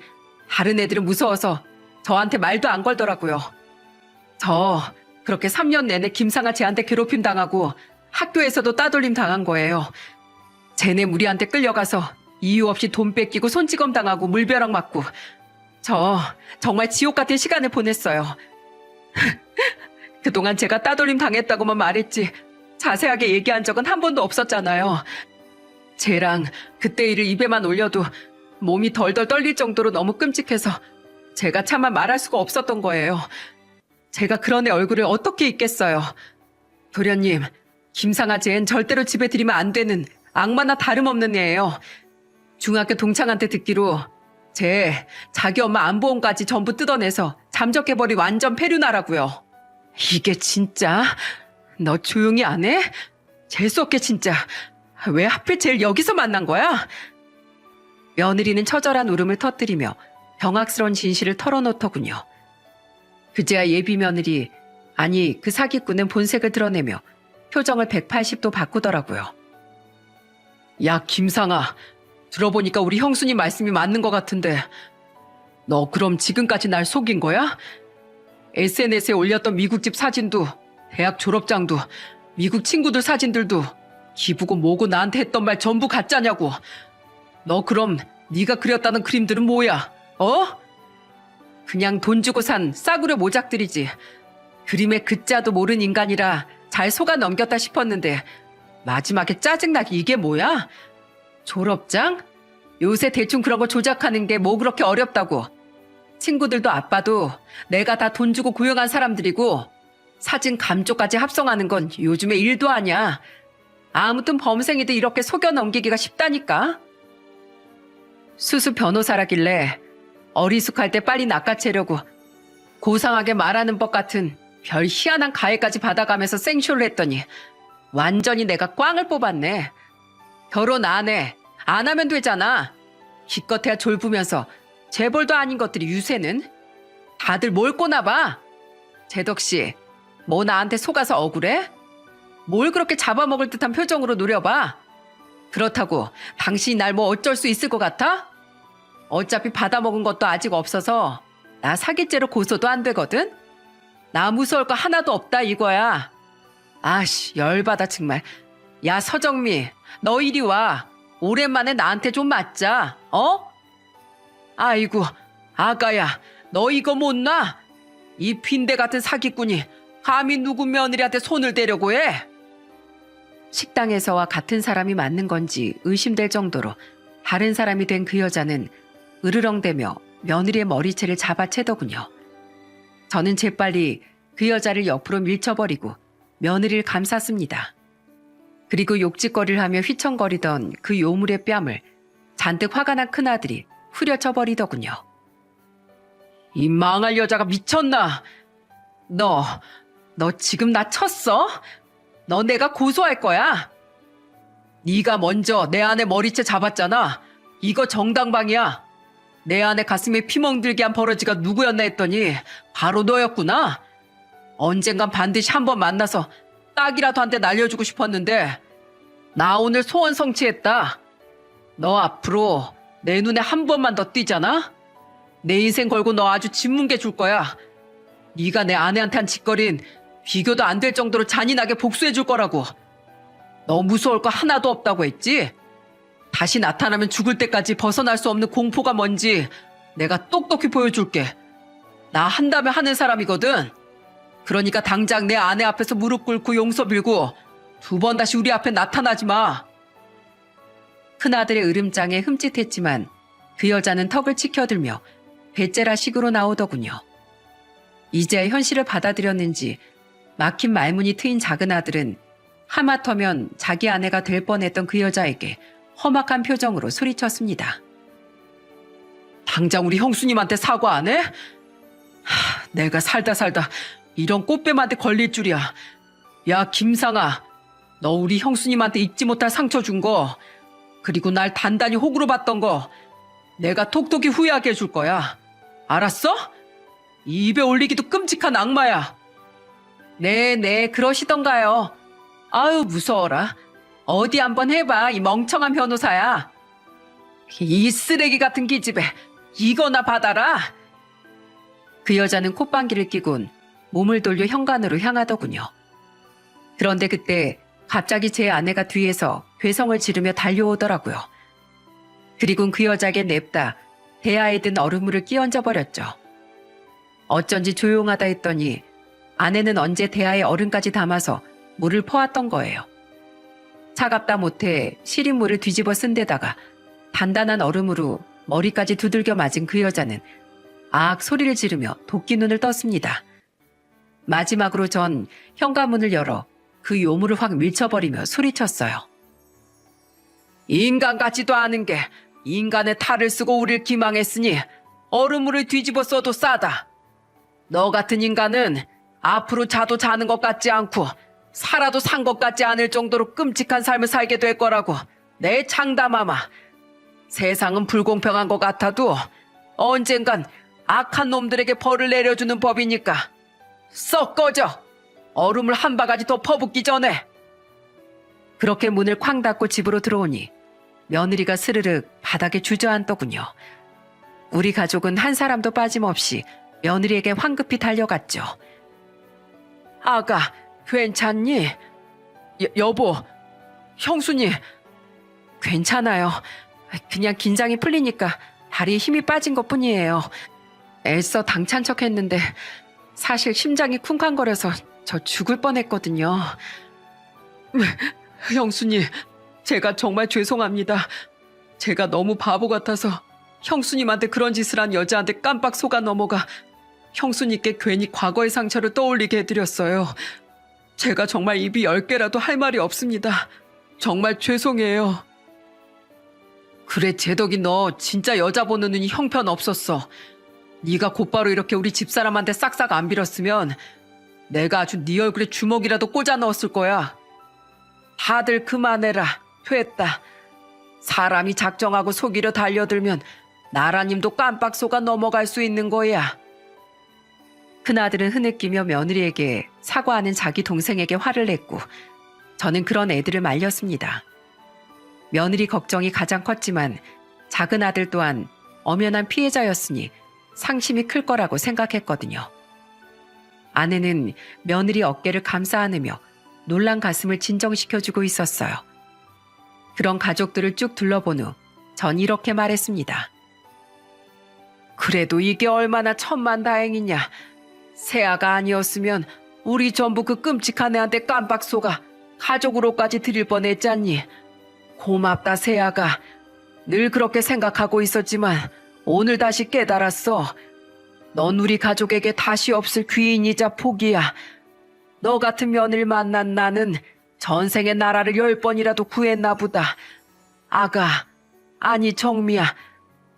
다른 애들은 무서워서 저한테 말도 안 걸더라고요. 저 그렇게 3년 내내 김상아 쟤한테 괴롭힘 당하고 학교에서도 따돌림 당한 거예요. 쟤네 무리한테 끌려가서 이유 없이 돈 뺏기고 손찌검 당하고 물벼락 맞고 저 정말 지옥 같은 시간을 보냈어요. 그동안 제가 따돌림 당했다고만 말했지 자세하게 얘기한 적은 한 번도 없었잖아요. 쟤랑 그때 일을 입에만 올려도 몸이 덜덜 떨릴 정도로 너무 끔찍해서 제가 차마 말할 수가 없었던 거예요. 제가 그런 애 얼굴을 어떻게 잊겠어요. 도련님, 김상아 쟤는 절대로 집에 들이면 안 되는 악마나 다름없는 애예요. 중학교 동창한테 듣기로 쟤 자기 엄마 안보험까지 전부 뜯어내서 잠적해버린 완전 페류나라고요. 이게 진짜? 너 조용히 안 해? 재수없게 진짜. 왜 하필 쟤를 여기서 만난 거야? 며느리는 처절한 울음을 터뜨리며 병악스러운 진실을 털어놓더군요. 그제야 예비 며느리, 아니 그 사기꾼은 본색을 드러내며 표정을 180도 바꾸더라고요. 야, 김상아, 들어보니까 우리 형수님 말씀이 맞는 것 같은데 너 그럼 지금까지 날 속인 거야? SNS에 올렸던 미국집 사진도 대학 졸업장도 미국 친구들 사진들도 기부고 뭐고 나한테 했던 말 전부 가짜냐고. 너 그럼 네가 그렸다는 그림들은 뭐야? 어? 그냥 돈 주고 산 싸구려 모작들이지. 그림의 글자도 모르는 인간이라 잘 속아 넘겼다 싶었는데 마지막에 짜증나게 이게 뭐야? 졸업장? 요새 대충 그런 거 조작하는 게 뭐 그렇게 어렵다고. 친구들도 아빠도 내가 다 돈 주고 고용한 사람들이고 사진 감쪽까지 합성하는 건 요즘에 일도 아니야. 아무튼 범생이도 이렇게 속여 넘기기가 쉽다니까. 수수 변호사라길래 어리숙할 때 빨리 낚아채려고 고상하게 말하는 법 같은 별 희한한 가해까지 받아가면서 생쇼를 했더니 완전히 내가 꽝을 뽑았네. 결혼 안 해. 안 하면 되잖아. 기껏해야 졸부면서 재벌도 아닌 것들이 유세는? 다들 뭘 꼬나봐? 재덕씨, 뭐 나한테 속아서 억울해? 뭘 그렇게 잡아먹을 듯한 표정으로 노려봐? 그렇다고 당신이 날 뭐 어쩔 수 있을 것 같아? 어차피 받아먹은 것도 아직 없어서 나 사기죄로 고소도 안 되거든? 나 무서울 거 하나도 없다 이거야. 아씨, 열받아 정말. 야, 서정미, 너 이리 와. 오랜만에 나한테 좀 맞자. 어? 아이고, 아가야, 너 이거 못 놔? 이 빈대 같은 사기꾼이 감히 누구 며느리한테 손을 대려고 해? 식당에서와 같은 사람이 맞는 건지 의심될 정도로 다른 사람이 된 그 여자는 으르렁대며 며느리의 머리채를 잡아채더군요. 저는 재빨리 그 여자를 옆으로 밀쳐버리고 며느리를 감쌌습니다. 그리고 욕짓거리를 하며 휘청거리던 그 요물의 뺨을 잔뜩 화가 난 큰아들이 후려쳐버리더군요. 이 망할 여자가 미쳤나? 너 지금 나 쳤어? 너 내가 고소할 거야. 네가 먼저 내 아내 머리채 잡았잖아. 이거 정당방이야. 내 아내 가슴에 피멍들게 한 버러지가 누구였나 했더니 바로 너였구나. 언젠간 반드시 한번 만나서 딱이라도 한 대 날려주고 싶었는데 나 오늘 소원 성취했다. 너 앞으로 내 눈에 한 번만 더 띄잖아? 내 인생 걸고 너 아주 짓뭉개 줄 거야. 네가 내 아내한테 한 짓거린 비교도 안 될 정도로 잔인하게 복수해 줄 거라고. 너 무서울 거 하나도 없다고 했지? 다시 나타나면 죽을 때까지 벗어날 수 없는 공포가 뭔지 내가 똑똑히 보여줄게. 나 한다면 하는 사람이거든. 그러니까 당장 내 아내 앞에서 무릎 꿇고 용서 빌고 두 번 다시 우리 앞에 나타나지 마. 큰아들의 으름장에 흠칫했지만 그 여자는 턱을 치켜들며 배째라 식으로 나오더군요. 이제 현실을 받아들였는지 막힌 말문이 트인 작은 아들은 하마터면 자기 아내가 될 뻔했던 그 여자에게 험악한 표정으로 소리쳤습니다. 당장 우리 형수님한테 사과 안 해? 내가 살다 이런 꽃뱀한테 걸릴 줄이야. 야, 김상아, 너 우리 형수님한테 잊지 못할 상처 준 거, 그리고 날 단단히 호구로 봤던 거 내가 톡톡히 후회하게 해줄 거야. 알았어? 입에 올리기도 끔찍한 악마야. 네, 그러시던가요. 아유, 무서워라. 어디 한번 해봐, 이 멍청한 변호사야. 이 쓰레기 같은 기집애, 이거나 받아라. 그 여자는 콧방귀를 뀌곤 몸을 돌려 현관으로 향하더군요. 그런데 그때 갑자기 제 아내가 뒤에서 괴성을 지르며 달려오더라고요. 그리곤 그 여자에게 냅다 대야에 든 얼음물을 끼얹어 버렸죠. 어쩐지 조용하다 했더니 아내는 언제 대야에 얼음까지 담아서 물을 퍼왔던 거예요. 차갑다 못해 시린 물을 뒤집어 쓴 데다가 단단한 얼음으로 머리까지 두들겨 맞은 그 여자는 아악 소리를 지르며 도끼 눈을 떴습니다. 마지막으로 전 현관문을 열어 그 요물을 확 밀쳐버리며 소리쳤어요. 인간 같지도 않은 게 인간의 탈을 쓰고 우릴 기망했으니 얼음물을 뒤집어 써도 싸다. 너 같은 인간은 앞으로 자도 자는 것 같지 않고 살아도 산 것 같지 않을 정도로 끔찍한 삶을 살게 될 거라고 내 장담하마. 세상은 불공평한 것 같아도 언젠간 악한 놈들에게 벌을 내려주는 법이니까 썩 꺼져. 얼음을 한 바가지 더 퍼붓기 전에. 그렇게 문을 쾅 닫고 집으로 들어오니 며느리가 스르륵 바닥에 주저앉더군요. 우리 가족은 한 사람도 빠짐없이 며느리에게 황급히 달려갔죠. 아가, 괜찮니? 여보, 형수님. 괜찮아요. 그냥 긴장이 풀리니까 다리에 힘이 빠진 것뿐이에요. 애써 당찬 척했는데 사실 심장이 쿵쾅거려서 저 죽을 뻔했거든요. 형수님, 제가 정말 죄송합니다. 제가 너무 바보 같아서 형수님한테 그런 짓을 한 여자한테 깜빡 속아 넘어가 형수님께 괜히 과거의 상처를 떠올리게 해드렸어요. 제가 정말 입이 10개라도 할 말이 없습니다. 정말 죄송해요. 그래, 제덕이 너 진짜 여자 보는 눈이 형편없었어. 네가 곧바로 이렇게 우리 집사람한테 싹싹 안 빌었으면 내가 아주 네 얼굴에 주먹이라도 꽂아 넣었을 거야. 다들 그만해라. 됐다. 사람이 작정하고 속이려 달려들면 나라님도 깜빡 속아 넘어갈 수 있는 거야. 큰아들은 흐느끼며 며느리에게 사과하는 자기 동생에게 화를 냈고 저는 그런 애들을 말렸습니다. 며느리 걱정이 가장 컸지만 작은 아들 또한 엄연한 피해자였으니 상심이 클 거라고 생각했거든요. 아내는 며느리 어깨를 감싸 안으며 놀란 가슴을 진정시켜주고 있었어요. 그런 가족들을 쭉 둘러본 후 전 이렇게 말했습니다. 그래도 이게 얼마나 천만다행이냐. 세아가 아니었으면 우리 전부 그 끔찍한 애한테 깜빡 속아 가족으로까지 드릴 뻔했잖니. 고맙다, 세아가. 늘 그렇게 생각하고 있었지만 오늘 다시 깨달았어. 넌 우리 가족에게 다시 없을 귀인이자 복이야. 너 같은 며느리 만난 나는 전생에 나라를 10번이라도 구했나 보다. 아가, 아니 정미야.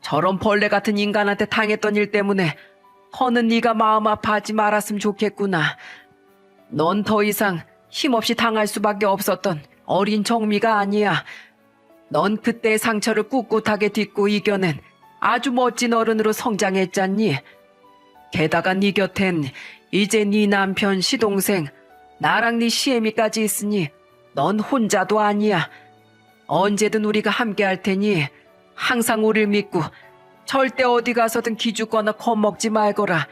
저런 벌레 같은 인간한테 당했던 일 때문에 허는 네가 마음 아파하지 말았으면 좋겠구나. 넌 더 이상 힘없이 당할 수밖에 없었던 어린 정미가 아니야. 넌 그때의 상처를 꿋꿋하게 딛고 이겨낸 아주 멋진 어른으로 성장했잖니. 게다가 네 곁엔 이제 네 남편, 시동생, 나랑 네 시애미까지 있으니 넌 혼자도 아니야. 언제든 우리가 함께 할 테니 항상 우릴 믿고 절대 어디 가서든 기죽거나 겁먹지 말거라.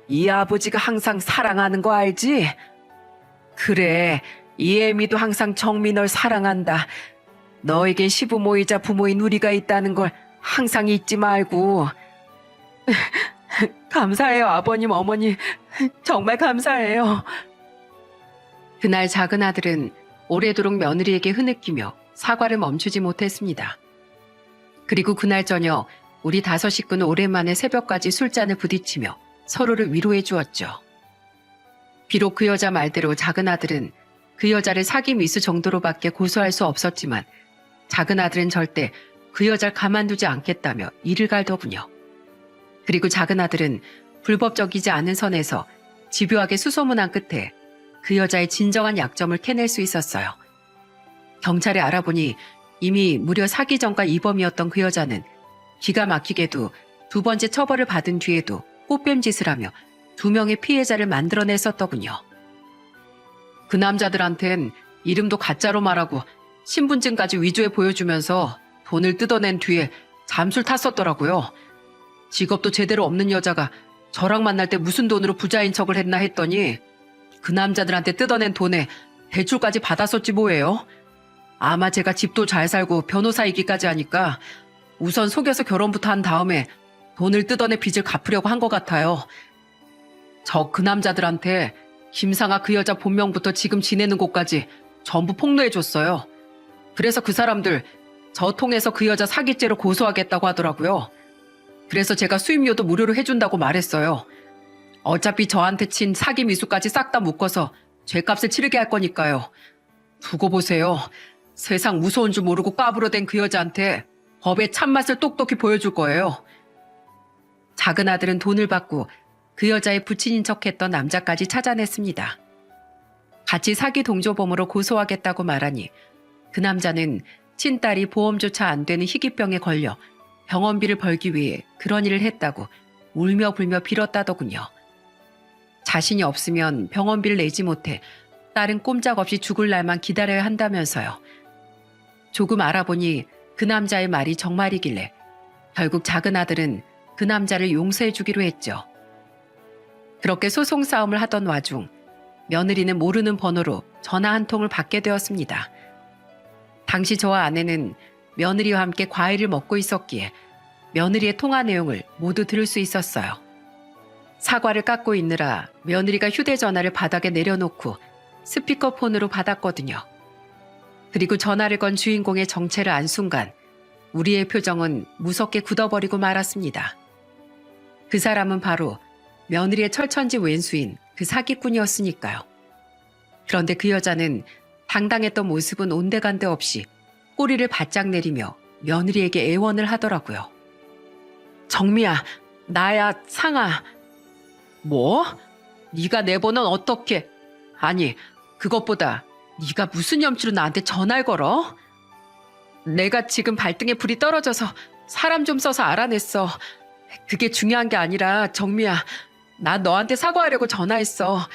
이 아버지가 항상 사랑하는 거 알지? 그래, 이 애미도 항상 정미 널 사랑한다. 너에겐 시부모이자 부모인 우리가 있다는 걸 항상 잊지 말고. 감사해요, 아버님, 어머니. 정말 감사해요. 그날 작은 아들은 오래도록 며느리에게 흐느끼며 사과를 멈추지 못했습니다. 그리고 그날 저녁 우리 5 식구는 오랜만에 새벽까지 술잔을 부딪히며 서로를 위로해 주었죠. 비록 그 여자 말대로 작은 아들은 그 여자를 사기 미수 정도로밖에 고소할 수 없었지만 작은 아들은 절대 그 여자를 가만두지 않겠다며 이를 갈더군요. 그리고 작은 아들은 불법적이지 않은 선에서 집요하게 수소문한 끝에 그 여자의 진정한 약점을 캐낼 수 있었어요. 경찰에 알아보니 이미 무려 사기 전과 이범이었던 그 여자는 기가 막히게도 2번째 처벌을 받은 뒤에도 꽃뱀짓을 하며 2명의 피해자를 만들어냈었더군요. 그 남자들한텐 이름도 가짜로 말하고 신분증까지 위조해 보여주면서 돈을 뜯어낸 뒤에 잠수를 탔었더라고요. 직업도 제대로 없는 여자가 저랑 만날 때 무슨 돈으로 부자인 척을 했나 했더니 그 남자들한테 뜯어낸 돈에 대출까지 받았었지 뭐예요. 아마 제가 집도 잘 살고 변호사이기까지 하니까 우선 속여서 결혼부터 한 다음에 돈을 뜯어내 빚을 갚으려고 한 것 같아요. 저 그 남자들한테 김상아 그 여자 본명부터 지금 지내는 곳까지 전부 폭로해줬어요. 그래서 그 사람들 저 통해서 그 여자 사기죄로 고소하겠다고 하더라고요. 그래서 제가 수임료도 무료로 해준다고 말했어요. 어차피 저한테 친 사기 미수까지 싹 다 묶어서 죄값을 치르게 할 거니까요. 두고 보세요. 세상 무서운 줄 모르고 까불어댄 그 여자한테 법의 참맛을 똑똑히 보여줄 거예요. 작은 아들은 돈을 받고 그 여자의 부친인 척했던 남자까지 찾아냈습니다. 같이 사기 동조범으로 고소하겠다고 말하니 그 남자는 친딸이 보험조차 안 되는 희귀병에 걸려 병원비를 벌기 위해 그런 일을 했다고 울며 불며 빌었다더군요. 자신이 없으면 병원비를 내지 못해 딸은 꼼짝없이 죽을 날만 기다려야 한다면서요. 조금 알아보니 그 남자의 말이 정말이길래 결국 작은 아들은 그 남자를 용서해 주기로 했죠. 그렇게 소송 싸움을 하던 와중 며느리는 모르는 번호로 전화 한 통을 받게 되었습니다. 당시 저와 아내는 며느리와 함께 과일을 먹고 있었기에 며느리의 통화 내용을 모두 들을 수 있었어요. 사과를 깎고 있느라 며느리가 휴대전화를 바닥에 내려놓고 스피커폰으로 받았거든요. 그리고 전화를 건 주인공의 정체를 안 순간 우리의 표정은 무섭게 굳어버리고 말았습니다. 그 사람은 바로 며느리의 철천지 왼수인 그 사기꾼이었으니까요. 그런데 그 여자는 당당했던 모습은 온데간데 없이 꼬리를 바짝 내리며 며느리에게 애원을 하더라고요. 정미야, 나야, 상아. 뭐? 네가 내 번호는 어떻게? 아니, 그것보다 네가 무슨 염치로 나한테 전화를 걸어? 내가 지금 발등에 불이 떨어져서 사람 좀 써서 알아냈어. 그게 중요한 게 아니라 정미야, 나 너한테 사과하려고 전화했어.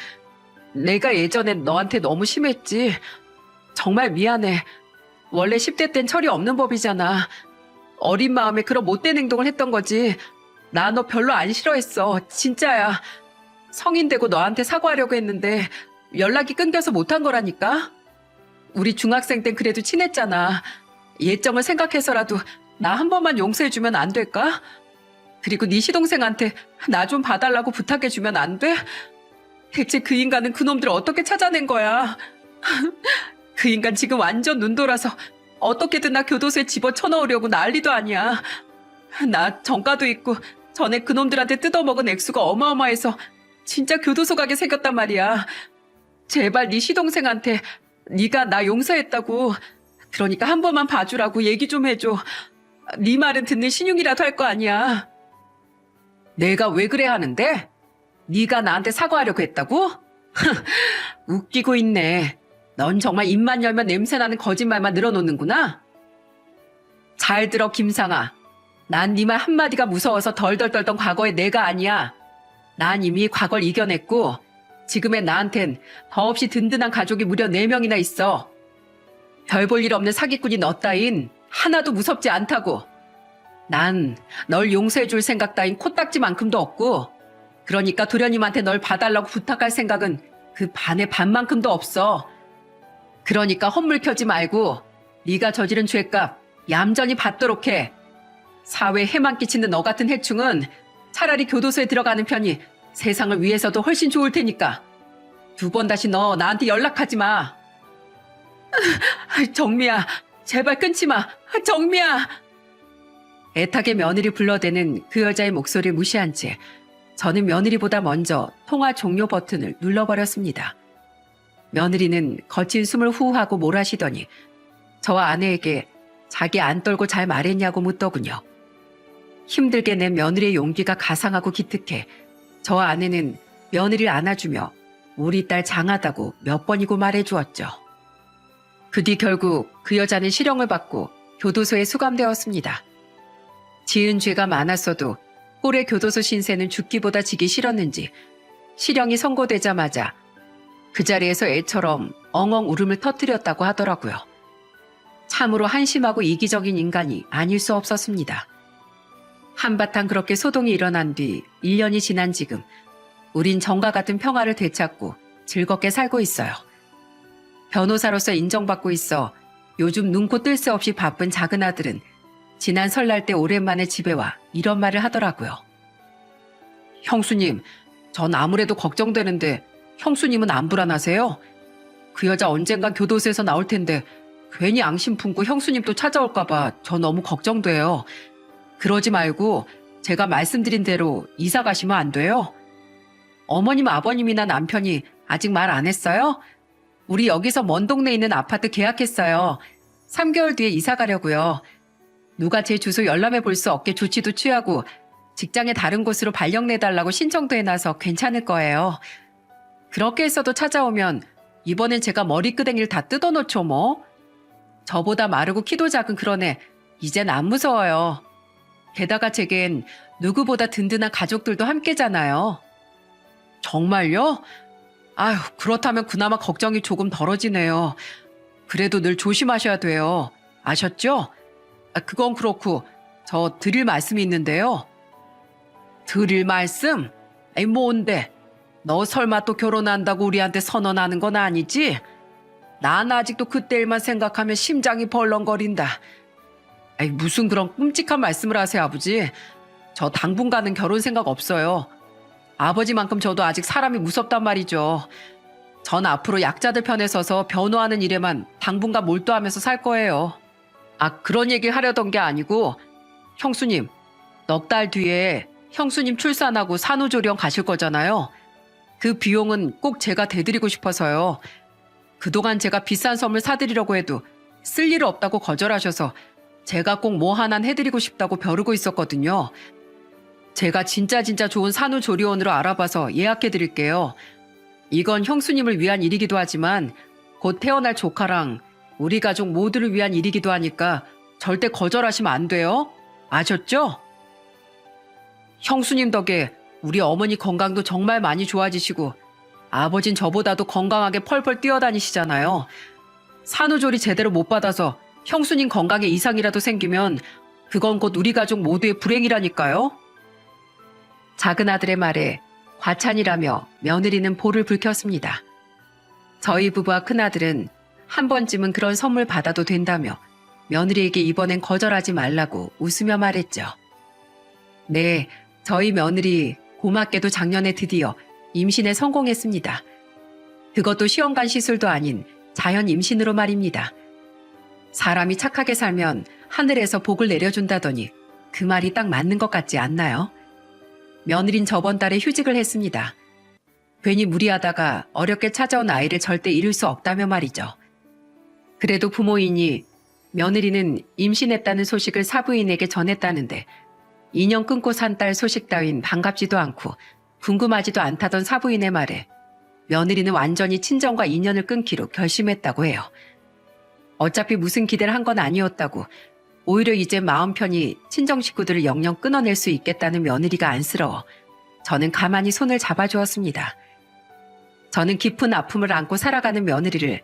내가 예전엔 너한테 너무 심했지. 정말 미안해. 원래 10대 땐 철이 없는 법이잖아. 어린 마음에 그런 못된 행동을 했던 거지. 나 너 별로 안 싫어했어. 진짜야. 성인 되고 너한테 사과하려고 했는데 연락이 끊겨서 못한 거라니까. 우리 중학생 땐 그래도 친했잖아. 예정을 생각해서라도 나 한 번만 용서해주면 안 될까? 그리고 네 시동생한테 나 좀 봐달라고 부탁해주면 안 돼? 대체 그 인간은 그놈들 어떻게 찾아낸 거야? 그 인간 지금 완전 눈 돌아서 어떻게든 나 교도소에 집어쳐넣으려고 난리도 아니야. 나 정가도 있고 전에 그놈들한테 뜯어먹은 액수가 어마어마해서 진짜 교도소 가게 생겼단 말이야. 제발 네 시동생한테 네가 나 용서했다고, 그러니까 한 번만 봐주라고 얘기 좀 해줘. 네 말은 듣는 신용이라도 할 거 아니야. 내가 왜 그래 하는데? 네가 나한테 사과하려고 했다고? 웃기고 있네. 넌 정말 입만 열면 냄새나는 거짓말만 늘어놓는구나. 잘 들어 김상아. 난 네 말 한마디가 무서워서 덜덜 떨던 과거의 내가 아니야. 난 이미 과거를 이겨냈고 지금의 나한텐 더없이 든든한 가족이 무려 4명이나 있어. 별 볼 일 없는 사기꾼이 너 따윈 하나도 무섭지 않다고. 난 널 용서해줄 생각 따윈 코딱지만큼도 없고, 그러니까 도련님한테 널 봐달라고 부탁할 생각은 그 반의 반만큼도 없어. 그러니까 헛물 켜지 말고 네가 저지른 죄값 얌전히 받도록 해. 사회에 해만 끼치는 너 같은 해충은 차라리 교도소에 들어가는 편이 세상을 위해서도 훨씬 좋을 테니까. 2번 다시 너 나한테 연락하지 마. 정미야, 제발 끊지 마. 정미야. 애타게 며느리 불러대는 그 여자의 목소리를 무시한 채 저는 며느리보다 먼저 통화 종료 버튼을 눌러버렸습니다. 며느리는 거친 숨을 후하고 몰아쉬더니 저와 아내에게 자기 안 떨고 잘 말했냐고 묻더군요. 힘들게 낸 며느리의 용기가 가상하고 기특해 저와 아내는 며느리를 안아주며 우리 딸 장하다고 몇 번이고 말해주었죠. 그 뒤 결국 그 여자는 실형을 받고 교도소에 수감되었습니다. 지은 죄가 많았어도 꼴의 교도소 신세는 죽기보다 지기 싫었는지 실형이 선고되자마자 그 자리에서 애처럼 엉엉 울음을 터뜨렸다고 하더라고요. 참으로 한심하고 이기적인 인간이 아닐 수 없었습니다. 한바탕 그렇게 소동이 일어난 뒤 1년이 지난 지금 우린 정과 같은 평화를 되찾고 즐겁게 살고 있어요. 변호사로서 인정받고 있어 요즘 눈코 뜰 새 없이 바쁜 작은 아들은 지난 설날 때 오랜만에 집에 와 이런 말을 하더라고요. 형수님, 전 아무래도 걱정되는데 형수님은 안 불안하세요? 그 여자 언젠간 교도소에서 나올 텐데 괜히 앙심 품고 형수님 또 찾아올까 봐 저 너무 걱정돼요. 그러지 말고 제가 말씀드린 대로 이사 가시면 안 돼요? 어머님, 아버님이나 남편이 아직 말 안 했어요? 우리 여기서 먼 동네에 있는 아파트 계약했어요. 3개월 뒤에 이사 가려고요. 누가 제 주소 열람해 볼 수 없게 조치도 취하고 직장에 다른 곳으로 발령 내달라고 신청도 해놔서 괜찮을 거예요. 그렇게 했어도 찾아오면 이번엔 제가 머리끄댕이를 다 뜯어놓죠 뭐. 저보다 마르고 키도 작은 그런 애 이젠 안 무서워요. 게다가 제겐 누구보다 든든한 가족들도 함께잖아요. 정말요? 아휴, 그렇다면 그나마 걱정이 조금 덜어지네요. 그래도 늘 조심하셔야 돼요. 아셨죠? 그건 그렇고 저 드릴 말씀이 있는데요. 드릴 말씀? 에이, 뭔데? 너 설마 또 결혼한다고 우리한테 선언하는 건 아니지? 난 아직도 그때 일만 생각하면 심장이 벌렁거린다. 에이, 무슨 그런 끔찍한 말씀을 하세요, 아버지. 저 당분간은 결혼 생각 없어요. 아버지만큼 저도 아직 사람이 무섭단 말이죠. 전 앞으로 약자들 편에 서서 변호하는 일에만 당분간 몰두하면서 살 거예요. 그런 얘기를 하려던 게 아니고, 형수님, 넉 달 뒤에 형수님 출산하고 산후조리원 가실 거잖아요. 그 비용은 꼭 제가 대드리고 싶어서요. 그동안 제가 비싼 선물 사드리려고 해도 쓸 일 없다고 거절하셔서 제가 꼭 뭐 하나 해드리고 싶다고 벼르고 있었거든요. 제가 진짜 좋은 산후조리원으로 알아봐서 예약해드릴게요. 이건 형수님을 위한 일이기도 하지만 곧 태어날 조카랑 우리 가족 모두를 위한 일이기도 하니까 절대 거절하시면 안 돼요. 아셨죠? 형수님 덕에 우리 어머니 건강도 정말 많이 좋아지시고 아버진 저보다도 건강하게 펄펄 뛰어다니시잖아요. 산후조리 제대로 못 받아서 형수님 건강에 이상이라도 생기면 그건 곧 우리 가족 모두의 불행이라니까요. 작은 아들의 말에 과찬이라며 며느리는 볼을 붉혔습니다. 저희 부부와 큰아들은 한 번쯤은 그런 선물 받아도 된다며 며느리에게 이번엔 거절하지 말라고 웃으며 말했죠. 네, 저희 며느리 고맙게도 작년에 드디어 임신에 성공했습니다. 그것도 시험관 시술도 아닌 자연 임신으로 말입니다. 사람이 착하게 살면 하늘에서 복을 내려준다더니 그 말이 딱 맞는 것 같지 않나요? 며느린 저번 달에 휴직을 했습니다. 괜히 무리하다가 어렵게 찾아온 아이를 절대 잃을 수 없다며 말이죠. 그래도 부모이니 며느리는 임신했다는 소식을 사부인에게 전했다는데 2년 끊고 산 딸 소식 따윈 반갑지도 않고 궁금하지도 않다던 사부인의 말에 며느리는 완전히 친정과 인연을 끊기로 결심했다고 해요. 어차피 무슨 기대를 한 건 아니었다고 오히려 이제 마음 편히 친정 식구들을 영영 끊어낼 수 있겠다는 며느리가 안쓰러워 저는 가만히 손을 잡아주었습니다. 저는 깊은 아픔을 안고 살아가는 며느리를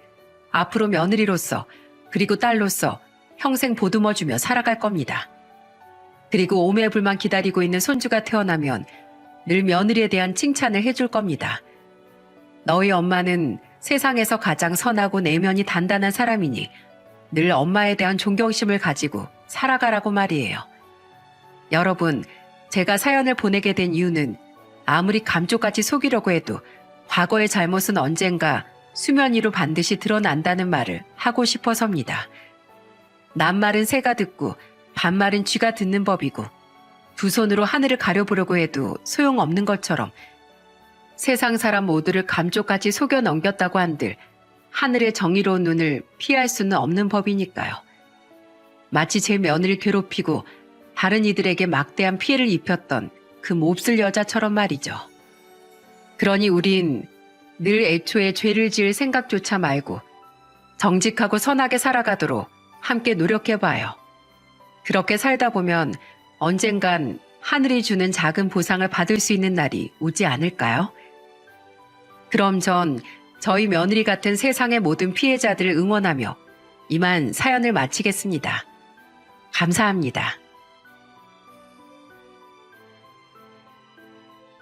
앞으로 며느리로서 그리고 딸로서 평생 보듬어주며 살아갈 겁니다. 그리고 오매불만 기다리고 있는 손주가 태어나면 늘 며느리에 대한 칭찬을 해줄 겁니다. 너희 엄마는 세상에서 가장 선하고 내면이 단단한 사람이니 늘 엄마에 대한 존경심을 가지고 살아가라고 말이에요. 여러분, 제가 사연을 보내게 된 이유는 아무리 감쪽같이 속이려고 해도 과거의 잘못은 언젠가 수면 위로 반드시 드러난다는 말을 하고 싶어서입니다. 낱말은 새가 듣고 반말은 쥐가 듣는 법이고 두 손으로 하늘을 가려보려고 해도 소용없는 것처럼 세상 사람 모두를 감쪽같이 속여 넘겼다고 한들 하늘의 정의로운 눈을 피할 수는 없는 법이니까요. 마치 제 며느리를 괴롭히고 다른 이들에게 막대한 피해를 입혔던 그 몹쓸 여자처럼 말이죠. 그러니 우린 늘 애초에 죄를 지을 생각조차 말고 정직하고 선하게 살아가도록 함께 노력해봐요. 그렇게 살다 보면 언젠간 하늘이 주는 작은 보상을 받을 수 있는 날이 오지 않을까요? 그럼 전 저희 며느리 같은 세상의 모든 피해자들을 응원하며 이만 사연을 마치겠습니다. 감사합니다.